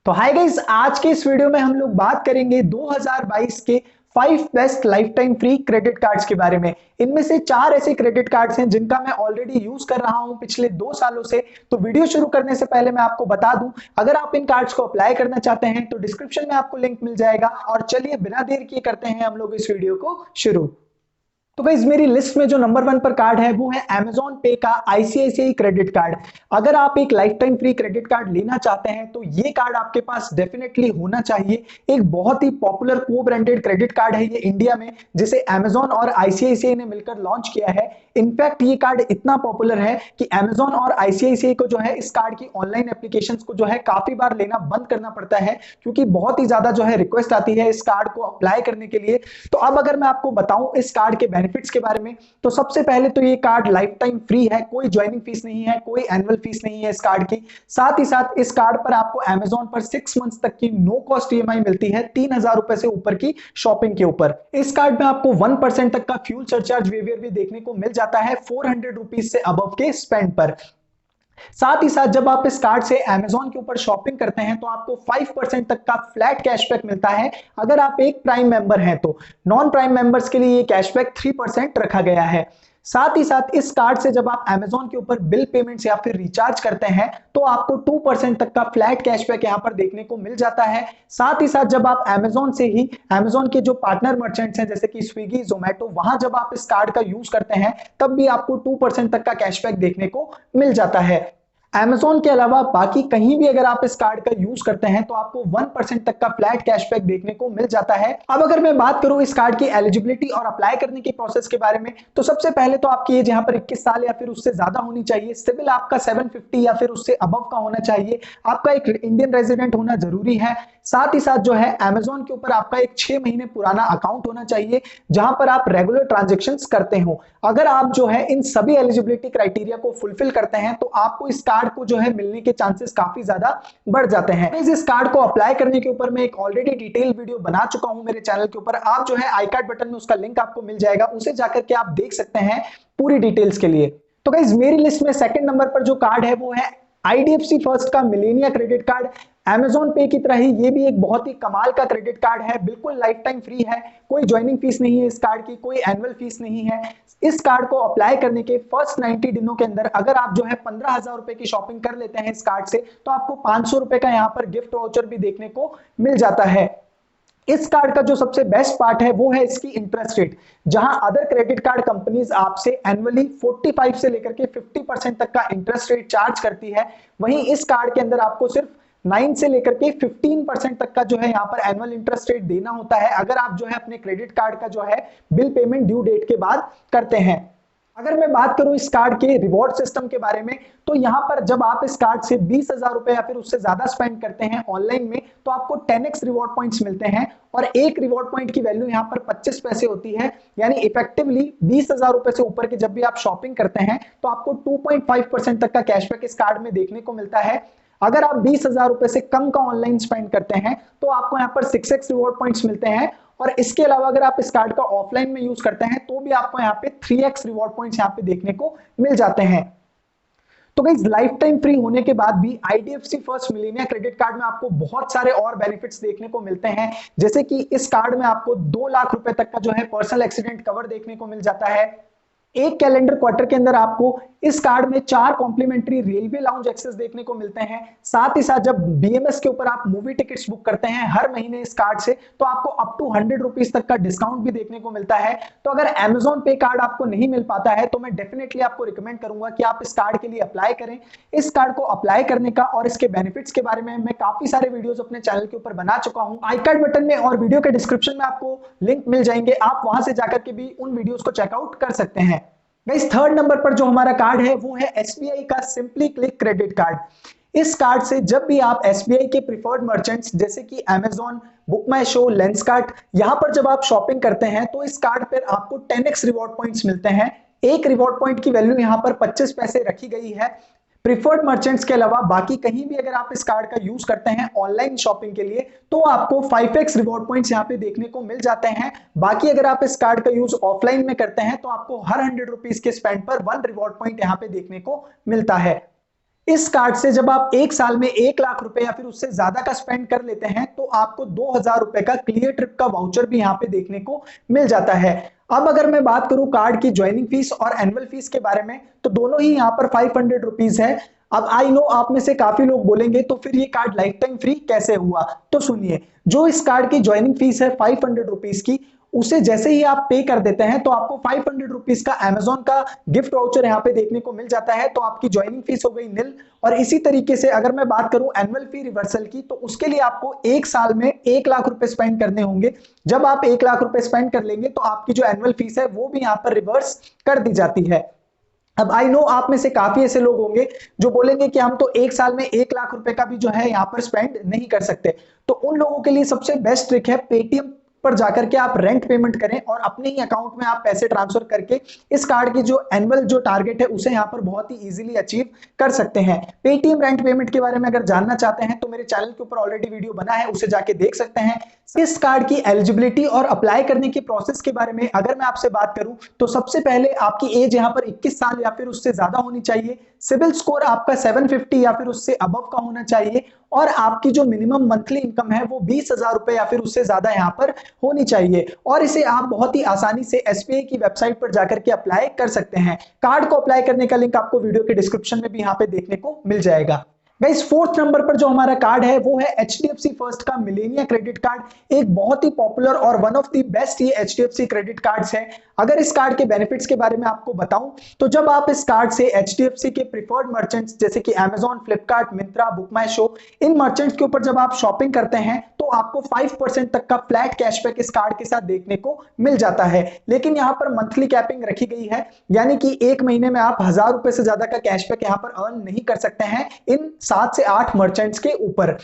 तो hi guys, आज के इस वीडियो में हम लोग बात करेंगे 2022 के 5 best life time free credit cards के बारे में। इनमें से 4 ऐसे क्रेडिट कार्ड्स हैं जिनका मैं ऑलरेडी यूज कर रहा हूं पिछले 2 सालों से। तो वीडियो शुरू करने से पहले मैं आपको बता दूं, अगर आप इन कार्ड्स को अप्लाई करना चाहते हैं तो डिस्क्रिप्शन में आपको लिंक मिल जाएगा। और चलिए बिना देर किए करते हैं हम लोग इस वीडियो को शुरू। तो गाइस, मेरी लिस्ट में जो नंबर 1 पर कार्ड है वो है Amazon पे का आईसीआईसीआई क्रेडिट कार्ड। अगर आप एक life time free credit card लेना चाहते हैं तो ये कार्ड आपके पास डेफिनेटली होना चाहिए। एक बहुत ही पॉपुलर को ब्रांडेड क्रेडिट कार्ड है ये इंडिया में, जिसे Amazon और आईसीआईसीआई ने मिलकर लॉन्च किया है। इनफैक्ट ये कार्ड इतना पॉपुलर है कि Amazon और आईसीआईसीआई को जो है इस कार्ड की ऑनलाइन एप्लीकेशंस को जो है काफी बार लेना बंद करना पड़ता है, क्योंकि बहुत ही ज्यादा जो है रिक्वेस्ट आती है इस कार्ड को अप्लाई करने के लिए। तो अब अगर मैं आपको बताऊं इस कार्ड के बेनिफिट्स के बारे में, तो सबसे पहले तो ये कार्ड लाइफ टाइम फ्री है, कोई ज्वाइनिंग फीस नहीं है, कोई एनुअल फीस नहीं है इस कार्ड की। साथ ही साथ इस कार्ड पर आपको Amazon पर 6 मंथ्स तक की नो कॉस्ट ईएमआई मिलती है 3000 रुपए से ऊपर की शॉपिंग के ऊपर। इस कार्ड में आपको 1% तक का फ्यूल सरचार्ज वेवियर भी देखने को मिल जाता है 400 रुपीज से अबव के स्पेंड पर। साथ ही साथ जब आप इस कार्ड से Amazon के ऊपर शॉपिंग करते हैं तो आपको 5% तक का फ्लैट कैशबैक मिलता है अगर आप एक प्राइम मेंबर हैं तो। नॉन प्राइम मेंबर्स के लिए ये कैशबैक 3% रखा गया है। साथ ही साथ इस कार्ड से जब आप Amazon के ऊपर बिल पेमेंट्स या फिर रिचार्ज करते हैं तो आपको 2% तक का फ्लैट कैशबैक यहां पर देखने को मिल जाता है। साथ ही साथ जब आप Amazon से ही Amazon के जो पार्टनर मर्चेंट्स हैं जैसे कि स्विगी, जोमेटो, वहां जब आप इस कार्ड का यूज करते हैं तब भी आपको 2% तक का कैशबैक देखने को मिल जाता है। Amazon के अलावा बाकी कहीं भी अगर आप इस कार्ड का यूज करते हैं तो आपको 1% तक का फ्लैट कैशबैक देखने को मिल जाता है। अब अगर मैं बात करूं इस कार्ड की एलिजिबिलिटी और अप्लाई करने की प्रोसेस के बारे में, तो सबसे पहले तो आपकी एज यहां पर 21 साल या फिर उससे ज्यादा होनी चाहिए। सिविल आपका 750 या फिर उससे अबव का होना चाहिए। आपका एक इंडियन रेजिडेंट होना जरूरी है। साथ ही साथ जो है Amazon के ऊपर आपका एक 6 महीने पुराना अकाउंट होना चाहिए जहां पर आप रेगुलर ट्रांजैक्शंस करते हो। अगर आप जो है इन सभी एलिजिबिलिटी क्राइटेरिया को फुलफिल करते हैं तो आपको इस कार्ड को जो है मिलने के चांसेस काफी ज्यादा बढ़ जाते हैं। इस कार्ड को अप्लाई करने के ऊपर मैं एक ऑलरेडी डिटेल वीडियो बना चुका हूं मेरे चैनल के ऊपर। आप जो है आई कार्ड बटन में उसका लिंक आपको मिल जाएगा, उसे जाकर के आप देख सकते हैं पूरी डिटेल्स के लिए। तो गाइस, मेरी लिस्ट में सेकंड नंबर पर जो कार्ड है वो है आईडीएफसी फर्स्ट का मिलेनिया क्रेडिट कार्ड। Amazon पे की तरह ही ये भी एक बहुत ही कमाल का क्रेडिट कार्ड है, बिल्कुल लाइफ टाइम फ्री है, कोई ज्वाइनिंग फीस नहीं है इस कार्ड की, कोई एनुअल फीस नहीं है। इस कार्ड को अप्लाई करने के फर्स्ट 90 दिनों के अंदर अगर आप जो है 15,000 रुपए की शॉपिंग कर लेते हैं इस कार्ड से तो आपको 500 रुपए का यहाँ पर गिफ्ट वाउचर भी देखने को मिल जाता है। इस कार्ड का जो सबसे बेस्ट पार्ट है वो है इसकी इंटरेस्ट रेट। जहां अदर क्रेडिट कार्ड कंपनीज आपसे एनुअली 45 से लेकर के 50% तक का इंटरेस्ट रेट चार्ज करती है, वहीं इस कार्ड के अंदर आपको सिर्फ 9 से लेकर के 15% तक का जो है यहाँ पर एनुअल इंटरेस्ट रेट देना होता है अगर आप जो है अपने क्रेडिट कार्ड का जो है बिल पेमेंट ड्यू डेट के बाद करते हैं। अगर मैं बात करूं इस कार्ड के रिवॉर्ड सिस्टम के बारे में, तो यहां पर जब आप इस कार्ड से 20,000 रुपए या फिर उससे ज्यादा स्पेंड करते हैं ऑनलाइन में तो आपको 10x रिवॉर्ड पॉइंट्स मिलते हैं और एक रिवॉर्ड पॉइंट की वैल्यू यहां पर 25 पैसे होती है। यानी इफेक्टिवली 20,000 रुपए से ऊपर की जब भी आप शॉपिंग करते हैं तो आपको 2.5% तक का कैशबैक इस कार्ड में देखने को मिलता है। अगर आप 20,000 रुपए से कम का ऑनलाइन स्पेंड करते हैं तो आपको यहाँ पर 6x रिवॉर्ड पॉइंट्स मिलते हैं। और इसके अलावा अगर आप इस कार्ड का ऑफलाइन में यूज करते हैं तो भी आपको यहाँ पे 3x रिवॉर्ड पॉइंट्स यहाँ पे देखने को मिल जाते हैं। तो गाइस, लाइफ टाइम फ्री होने के बाद भी IDFC first Melania credit card में आपको बहुत सारे और बेनिफिट्स देखने को मिलते हैं, जैसे कि इस कार्ड में आपको 2 लाख रुपए तक का जो है पर्सनल एक्सीडेंट कवर देखने को मिल जाता है। एक कैलेंडर क्वार्टर के अंदर आपको इस कार्ड में 4 कॉम्प्लीमेंट्री रेलवे लाउंज एक्सेस देखने को मिलते हैं। साथ ही साथ जब बीएमएस के ऊपर आप मूवी टिकट्स बुक करते हैं हर महीने इस कार्ड से तो आपको अप टू 100 रुपीज तक का डिस्काउंट भी देखने को मिलता है। तो अगर Amazon पे कार्ड आपको नहीं मिल पाता है तो मैं डेफिनेटली आपको रिकमेंड करूंगा कि आप इस कार्ड के लिए अप्लाई करें। इस कार्ड को अप्लाई करने का और इसके बेनिफिट्स के बारे में मैं काफी सारे वीडियोस अपने चैनल के ऊपर बना चुका हूं। आई कार्ड बटन में और वीडियो के डिस्क्रिप्शन में आपको लिंक मिल जाएंगे, आप वहां से जाकर के भी उन वीडियोस को चेकआउट कर सकते हैं। गाइस, थर्ड नंबर पर जो हमारा कार्ड है वो है एसबीआई का सिंपली क्लिक क्रेडिट कार्ड। इस कार्ड से जब भी आप एसबीआई के प्रिफर्ड मर्चेंट्स जैसे कि Amazon, बुक माई शो, लेंसकार्ट, यहां पर जब आप शॉपिंग करते हैं तो इस कार्ड पर आपको 10x रिवॉर्ड पॉइंट्स मिलते हैं। एक रिवॉर्ड पॉइंट की वैल्यू यहां पर 25 पैसे रखी गई है। प्रिफर्ड मर्चेंट्स के अलावा बाकी कहीं भी अगर आप इस कार्ड का यूज करते हैं ऑनलाइन शॉपिंग के लिए तो आपको 5x रिवॉर्ड पॉइंट्स यहां पे देखने को मिल जाते हैं। बाकी अगर आप इस कार्ड का यूज ऑफलाइन में करते हैं तो आपको हर 100 रुपीज के स्पेंड पर 1 रिवॉर्ड पॉइंट यहां पे देखने को मिलता है। इस कार्ड से जब आप एक साल में 1 लाख रुपए या फिर उससे ज्यादा का स्पेंड कर लेते हैं तो आपको 2,000 रुपए का क्लियर ट्रिप का वाउचर भी यहाँ पे देखने को मिल जाता है। अब अगर मैं बात करूं कार्ड की ज्वाइनिंग फीस और एनुअल फीस के बारे में, तो दोनों ही यहाँ पर 500 रुपीज है। अब आई नो आप में से काफी लोग बोलेंगे तो फिर ये कार्ड लाइफ टाइम फ्री कैसे हुआ। तो सुनिए, जो इस कार्ड की ज्वाइनिंग फीस है 500 रुपीज की, उसे जैसे ही आप पे कर देते हैं तो आपको 500 रुपीज का अमेजोन का गिफ्ट वाउचर यहाँ पे देखने को मिल जाता है। तो आपकी ज्वाइनिंग फीस हो गई निल। और इसी तरीके से अगर मैं बात करूं एनुअल फी रिवर्सल की, तो उसके लिए आपको एक साल में 1 लाख रुपए स्पेंड करने होंगे। जब आप 1 लाख रुपए स्पेंड कर लेंगे तो आपकी जो एनुअल फीस है वो भी यहाँ पर रिवर्स कर दी जाती है। अब आई नो आप में से काफी ऐसे लोग होंगे जो बोलेंगे कि हम तो एक साल में 1 लाख रुपए का भी जो है यहाँ पर स्पेंड नहीं कर सकते। तो उन लोगों के लिए सबसे बेस्ट ट्रिक है, पेटीएम पर जाकर के आप रेंट पेमेंट करें और अपने ही अकाउंट में आप पैसे ट्रांसफर करके इस कार्ड की जो एनुअल जो टारगेट है उसे यहाँ पर बहुत ही इजीली अचीव कर सकते हैं। पेटीएम रेंट पेमेंट के बारे में अगर जानना चाहते हैं तो मेरे चैनल के ऊपर ऑलरेडी वीडियो बना है, उसे जाके देख सकते हैं। इस कार्ड की एलिजिबिलिटी और अप्लाई करने की प्रोसेस के बारे में अगर मैं आपसे बात करूं तो सबसे पहले आपकी एज यहाँ पर 21 साल या फिर उससे ज्यादा होनी चाहिए। सिविल स्कोर आपका 750 या फिर उससे अबव का होना चाहिए और आपकी जो मिनिमम मंथली इनकम है वो 20,000 रुपए या फिर उससे ज्यादा यहाँ पर होनी चाहिए। और इसे आप बहुत ही आसानी से एसबीआई की वेबसाइट पर जाकर के अप्लाई कर सकते हैं। कार्ड को अप्लाई करने का लिंक आपको वीडियो के डिस्क्रिप्शन में भी यहाँ पे देखने को मिल जाएगा। गाइस, फोर्थ नंबर पर जो हमारा कार्ड है वो है एचडीएफसी फर्स्ट का मिलेनिया क्रेडिट कार्ड। एक बहुत ही पॉपुलर और वन ऑफ द बेस्ट ये एचडीएफसी क्रेडिट कार्ड्स है। अगर इस कार्ड के बेनिफिट्स के बारे में आपको बताऊं तो जब आप इस कार्ड से एचडीएफसी के प्रिफर्ड मर्चेंट्स जैसे कि अमेजॉन, फ्लिपकार्ट, मिंत्रा, बुक माई शो, इन मर्चेंट्स के ऊपर जब आप शॉपिंग करते हैं तो आपको 5% तक का फ्लैट कैशबैक इस कार्ड के साथ देखने को मिल जाता है। लेकिन यहाँ पर मंथली कैपिंग रखी गई है, यानी कि एक महीने में आप 1,000 रुपए से ज्यादा का कैशबैक यहाँ पर अर्न नहीं कर सकते हैं इन 7 से 8 मर्चेंट्स के ऊपर।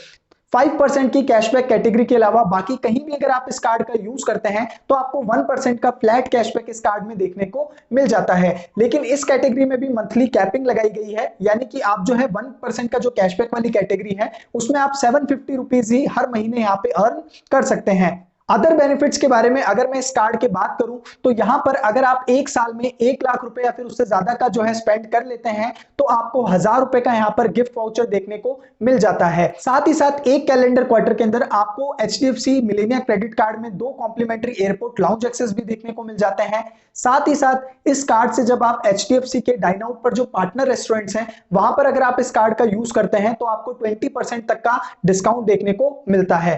5% की कैशबैक कैटेगरी के अलावा बाकी कहीं भी अगर आप इस कार्ड का यूज करते हैं तो आपको 1% का फ्लैट कैशबैक इस कार्ड में देखने को मिल जाता है। लेकिन इस कैटेगरी में भी मंथली कैपिंग लगाई गई है, यानी कि आप जो है 1% का जो कैशबैक वाली कैटेगरी है उसमें आप 750 रुपीज ही हर महीने यहाँ पे अर्न कर सकते हैं। अदर बेनिफिट्स के बारे में अगर मैं इस कार्ड की बात करूं तो यहां पर अगर आप एक साल में 1 लाख रुपए या फिर उससे ज्यादा का जो है स्पेंड कर लेते हैं तो आपको 1,000 रुपए का यहां पर गिफ्ट वाउचर देखने को मिल जाता है। साथ ही साथ एक कैलेंडर क्वार्टर के अंदर आपको एचडीएफसी मिलेनिया क्रेडिट कार्ड में 2 कॉम्प्लीमेंट्री एयरपोर्ट लाउंज एक्सेस भी देखने को मिल जाते हैं। साथ ही साथ इस कार्ड से जब आप एचडीएफसी के डाइन आउट पर जो पार्टनर रेस्टोरेंट्स हैं वहां पर अगर आप इस कार्ड का यूज करते हैं तो आपको 20% तक का डिस्काउंट देखने को मिलता है।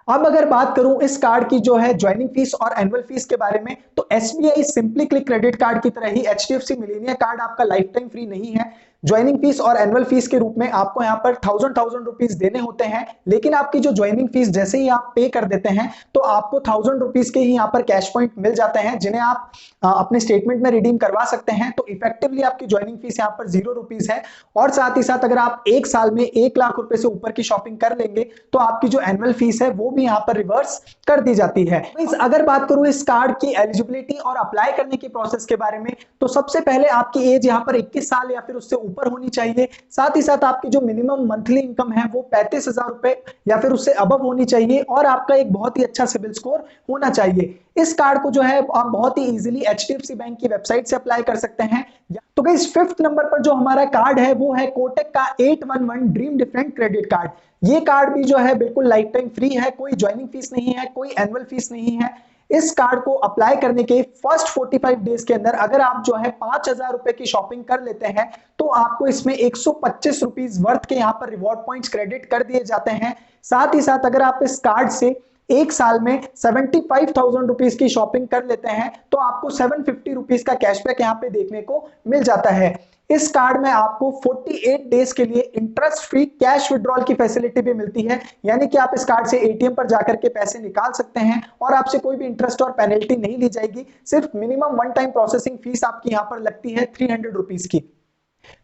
अब अगर बात करूं इस कार्ड की जो है ज्वाइनिंग फीस और एनुअल फीस के बारे में, तो SBI simply click credit card की तरह ही एचडीएफसी मिलेनिया कार्ड आपका लाइफ टाइम फ्री नहीं है। ज्वाइनिंग फीस और एनुअल फीस के रूप में आपको यहाँ पर 1000 रुपीज देने होते हैं, लेकिन आपकी जो ज्वाइनिंग फीस जैसे ही आप पे कर देते हैं तो आपको 1000 रुपीज के ही यहाँ पर कैश पॉइंट मिल जाते हैं जिन्हें आप अपने स्टेटमेंट में रिडीम करवा सकते हैं। तो इफेक्टिवली आपकी ज्वाइनिंग फीस यहाँ पर 0 रुपीज है। और साथ ही साथ अगर आप एक साल में 1 लाख रुपए से ऊपर की शॉपिंग कर लेंगे तो आपकी जो एनुअल फीस है वो भी यहाँ पर रिवर्स कर दी जाती है। अगर बात करूं इस कार्ड की एलिजिबिलिटी और अप्लाई करने की प्रोसेस के बारे में, तो सबसे पहले आपकी एज यहाँ पर 21 साल या फिर उससे ऊपर होनी चाहिए। साथ ही साथ आपकी जो मिनिमम मंथली इनकम है वो 35,000 रुपए या फिर उससे अबव होनी चाहिए और आपका एक बहुत ही अच्छा सिविल स्कोर होना चाहिए। इस कार्ड को जो है आप बहुत ही इजीली एचडीएफसी बैंक की वेबसाइट से अप्लाई कर सकते हैं। तो गाइस, 5th नंबर पर जो हमारा कार्ड है वो है कोटक का 811 ड्रीम डिफरेंट क्रेडिट कार्ड। ये कार्ड भी जो है बिल्कुल लाइफ टाइम फ्री है, कोई ज्वाइनिंग फीस नहीं है, कोई एनुअल फीस नहीं है। इस कार्ड को अप्लाई करने के फर्स्ट 45 डेज के अंदर अगर आप जो है 5,000 रुपए की शॉपिंग कर लेते हैं तो आपको इसमें 125 रुपीज वर्थ के यहाँ पर रिवॉर्ड पॉइंट्स क्रेडिट कर दिए जाते हैं। साथ ही साथ अगर आप इस कार्ड से एक साल में 75,000 रुपीज की शॉपिंग कर लेते हैं तो आपको 750 रुपीज का कैशबैक यहाँ पे देखने को मिल जाता है। इस कार्ड में आपको 48 डेज के लिए इंटरेस्ट फ्री कैश विड्रॉल की फैसिलिटी भी मिलती है, यानी कि आप इस कार्ड से एटीएम पर जाकर के पैसे निकाल सकते हैं और आपसे कोई भी इंटरेस्ट और पेनल्टी नहीं ली जाएगी। सिर्फ minimum one time processing fees आपकी यहाँ पर लगती है 300 रुपीज की।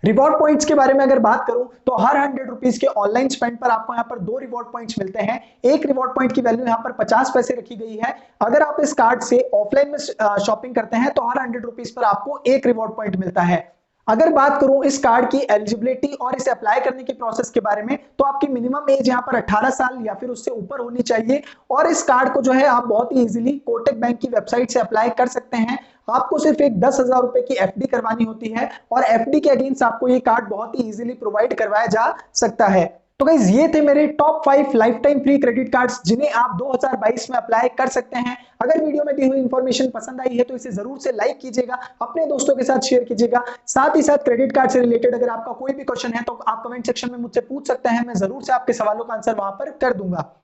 रिवॉर्ड पॉइंट्स के बारे में अगर बात करूं तो हर 100 रुपीज के ऑनलाइन स्पेंड पर आपको यहाँ पर 2 रिवॉर्ड पॉइंट्स मिलते हैं। एक रिवॉर्ड पॉइंट की वैल्यू यहाँ पर 50 पैसे रखी गई है। अगर आप इस कार्ड से ऑफलाइन में शॉपिंग करते हैं तो हर 100 रुपीज पर आपको 1 रिवॉर्ड पॉइंट मिलता है। अगर बात करूं इस कार्ड की एलिजिबिलिटी और इसे अप्लाई करने के प्रोसेस के बारे में, तो आपकी मिनिमम एज यहाँ पर 18 साल या फिर उससे ऊपर होनी चाहिए। और इस कार्ड को जो है आप बहुत ही इजीली कोटक बैंक की वेबसाइट से अप्लाई कर सकते हैं। आपको सिर्फ एक 10,000 रुपए की एफडी करवानी होती है और एफडी के अगेंस्ट आपको ये कार्ड बहुत ही इजीली प्रोवाइड करवाया जा सकता है। तो गाइस ये थे मेरे top 5 life time free credit cards जिन्हें आप 2022 में अप्लाई कर सकते हैं। अगर वीडियो में दी हुई इंफॉर्मेशन पसंद आई है तो इसे जरूर से लाइक कीजिएगा, अपने दोस्तों के साथ शेयर कीजिएगा। साथ ही साथ क्रेडिट कार्ड से रिलेटेड अगर आपका कोई भी क्वेश्चन है तो आप कमेंट सेक्शन में मुझसे पूछ सकते हैं, मैं जरूर से आपके सवालों का आंसर वहां पर कर दूंगा।